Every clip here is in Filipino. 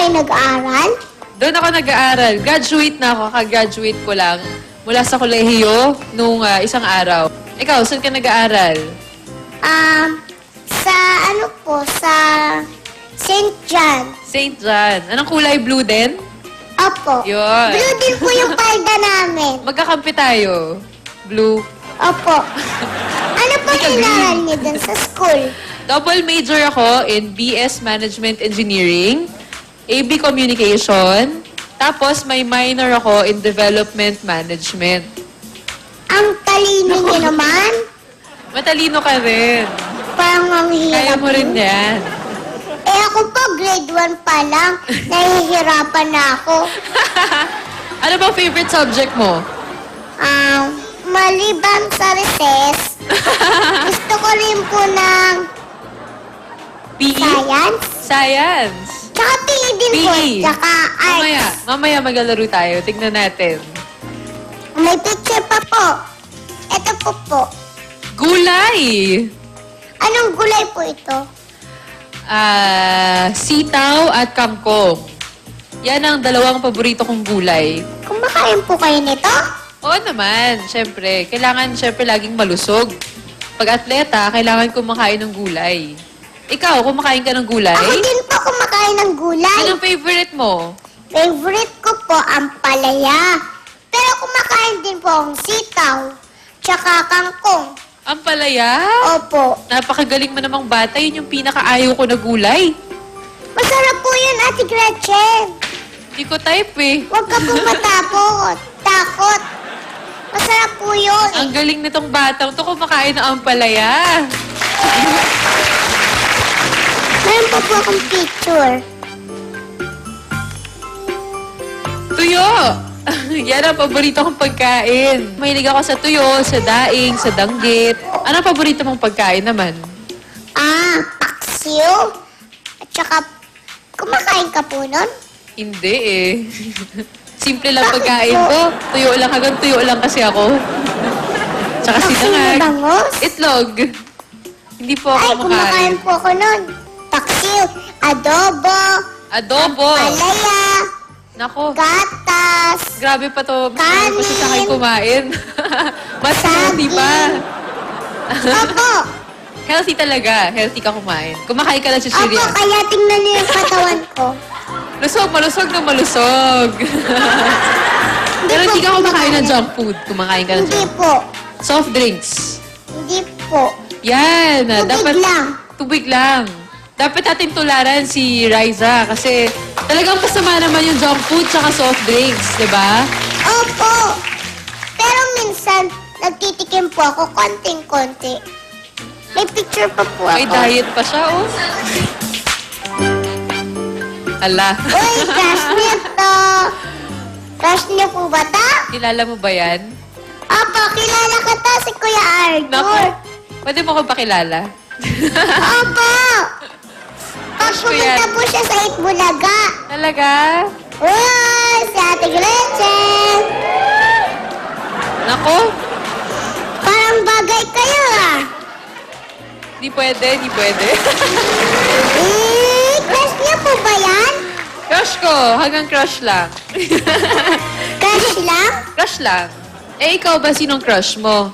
kayo nag-aaral? Doon ako nag-aaral. Graduate na ako. Kag-graduate ko lang mula sa kolehiyo nung isang araw. Ikaw, saan ka nag-aaral? Sa sa St. John. St. John. Anong kulay? Blue din? Opo. Yun. Blue din po yung palda namin. Magkakampi tayo. Blue. Opo. Ano po Hindi ka inaral niyo dun sa school? Double major ako in BS Management Engineering, AB Communication, tapos may minor ako in Development Management. Ang talino niyo naman. Matalino ka rin. Parang mamihirap. Kaya mo rin yan. Eh ako po, grade 1 pa lang. Nahihirapan na ako. Ano ba favorite subject mo? Maliban sa recess, gusto ko rin po ng PE? science. Science. Tsaka PE din po. PE. Tsaka arts. Mamaya maglalaro tayo. Tignan natin. May picture pa po. Ito po. Gulay! Anong gulay po ito? Sitaw at kangkong. Yan ang dalawang paborito kong gulay. Kumakain po kayo nito? Oo naman, syempre. Kailangan syempre laging malusog. Pag atleta, kailangan kumakain ng gulay. Ikaw, kumakain ka ng gulay? Ako din po kumakain ng gulay. Anong favorite mo? Favorite ko po ang palaya. Pero kumakain din po ang sitaw. Tsaka kangkong. Ang palaya? Opo. Napakagaling mo namang bata. Yun yung pinakaayaw ko na gulay. Masarap po yun, Ate Gretchen. Hindi ko type eh. Huwag ka pong takot. Masarap po yun. Ang galing nitong batang to kumakain ng ampalaya. Meron pa po akong picture. Tuyo! Yan ang paborito kong pagkain. Mahilig ako sa tuyo, sa daing, sa danggit. Ano ang paborito mong pagkain naman? Paksiw. At saka, kumakain ka po nun? Hindi eh. Simple lang Bakit pagkain po? ko. Tuyo lang hanggang tuyo lang kasi ako. Tsaka Paksiw na sinangag. bangos? Itlog. Hindi po Ay, ako kumakain kumakain. po ako nun. Paksiw, adobo, Adobo. palaya, Nako. gatas, Grabe pa to. Mas Kanin. pa sa akin kumain. Mas healthy Saging. pa. Opo. Healthy talaga. Healthy ka kumain. Kumakain ka lang sa Opo, cereal. kaya tingnan niyo yung katawan ko. Malusog na malusog. Pero po hindi ka kumakain ng kumakain. junk food. Kumakain ka ng Hindi junk po. Soft drinks. Hindi po. Yan. Tubig lang. Tubig lang. Dapat natin tularan si Riza kasi talagang masama naman yung junk food tsaka soft drinks, di ba? Opo. Pero minsan, nagtitikim po ako konting-konti. May picture pa po May ako. diet pa siya, oh. Ala. Uy, crush niyo to. Crush niyo po ba ta? Kilala mo ba yan? Opo, kilala ka to si Kuya Naku. Arthur. Pwede mo ko pakilala? Opo. Pag Crush ko yan. pumunta po siya sa Itbulaga. Talaga? Uy, si Ate Gretchen. Nako. Parang bagay kayo ah. Di pwede, di pwede. Crush niyo po ba yan? Crush ko. Hanggang crush lang. Crush lang? Crush lang. Eh, ikaw ba? Sinong crush mo?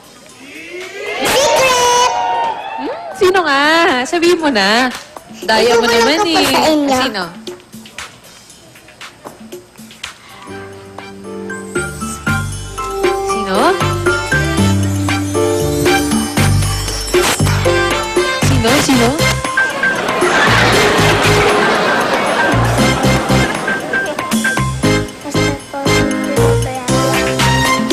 Secret! Sino nga? Sabihin mo na. Daya mo Itutuloy naman ko pa eh. sa inyo. Sino? Sino? Sino?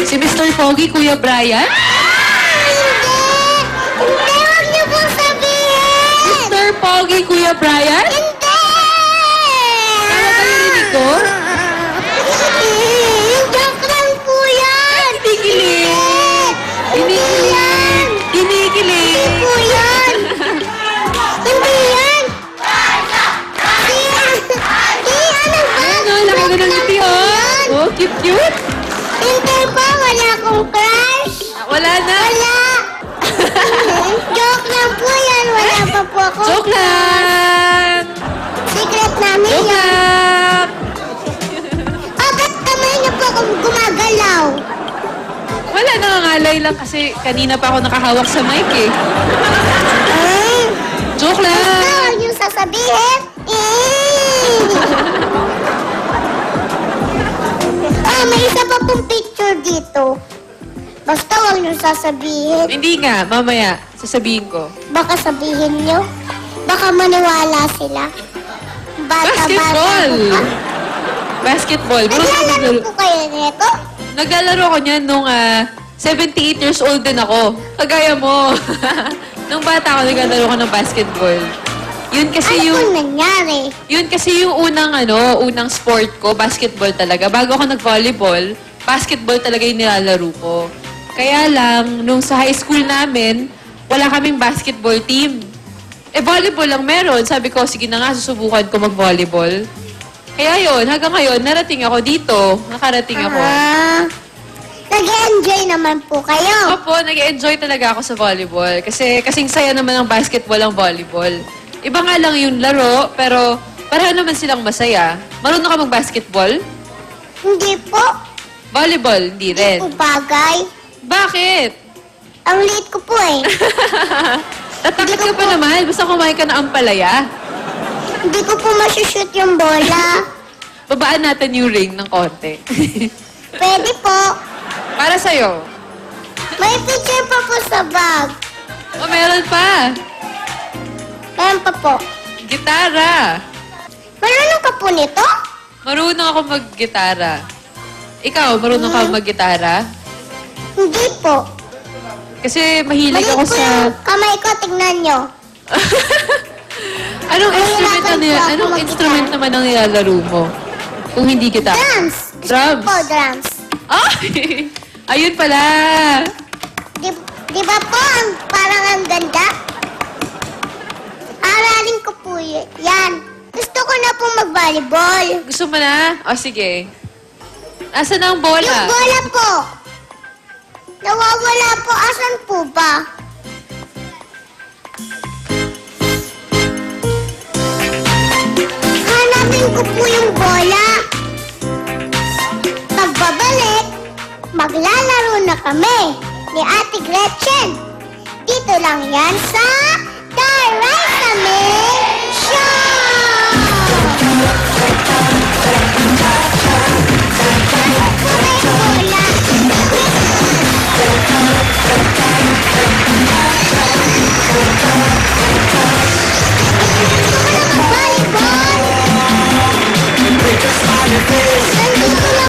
Si Mr. Pogi, Kuya Brian? Hindi! Hindi, huwag niyo pong sabihin! Mr. Pogi, Kuya Brian? Hindi! Tama ba yung rinig ko? Joke lang po yan! Kinikilig! Kinikilig! Kinikilig! Po yan! Hindi yan! Ano ba? Ano, laki ko ng ngiti, oh. Oh, cute. Hindi pa, wala akong crush. Wala na. Wala! Joke lang po yan, wala pa po ako. Joke lang! Secret namin Joke yan. lang! Naghiwalay lang kasi kanina pa ako nakahawak sa mic eh. Ay, Joke basta lang! huwag niyo sasabihin. May isa pa pong picture dito. Basta huwag niyo sasabihin. Hindi nga, mamaya. Sasabihin ko. Baka sabihin niyo. Baka maniwala sila. Basketball! Bata-bata. Basketball. Naglalaro po kayo nito? Naglalaro ko niyan nung 78 years old din ako. Kagaya mo. Nung bata ako, naglalaro ko ng basketball. Yun kasi Ano yung... pong nangyari? Yun kasi yung unang sport ko, basketball talaga. Bago ako nag-volleyball, basketball talaga yung nilalaro ko. Kaya lang, nung sa high school namin, wala kaming basketball team. Volleyball lang meron. Sabi ko, sige na nga, susubukan ko mag-volleyball. Kaya yun, hanggang ngayon, narating ako dito. Nakarating ako. Nag-enjoy naman po kayo. Opo, nag-enjoy talaga ako sa volleyball. Kasi kasing saya naman ng basketball ang volleyball. Iba nga lang yung laro, pero pareho naman silang masaya. Marunong ka mag-basketball? Hindi po. Volleyball, hindi Hindi po rin. bagay. Bakit? Ang liit ko po eh. Tatakot ka pa naman, basta kumain ka na ampalaya. Hindi ko po masushoot yung bola. Babaan natin yung ring ng konti. Pwede po. Para sa'yo. May picture pa po sa bag. O, meron pa. Meron pa po. Gitara. Marunong ka po nito? Marunong ako mag-gitara. Ikaw, marunong ka mag-gitara? Hindi po. Kasi mahilig Maliit ako po sa... yung kamay ko, tignan nyo. Anong instrument Nahihirapan po ako anong mag-gitara. instrument naman ang nilalaro mo? Kung hindi gitara. Drums. Drums. Po, drums. Ay! Ayun pala. Di ba po, parang ang ganda? Aralin ko po yan. Gusto ko na po mag-volleyball. Gusto mo na? O, sige. Asan na ang bola? Yung bola po. Nawawala po. Asan po ba? Hanapin ko po yung bola. Pagbabalik, maglalaro na kami ni Ate Gretchen. Dito lang yan sa The Right Kami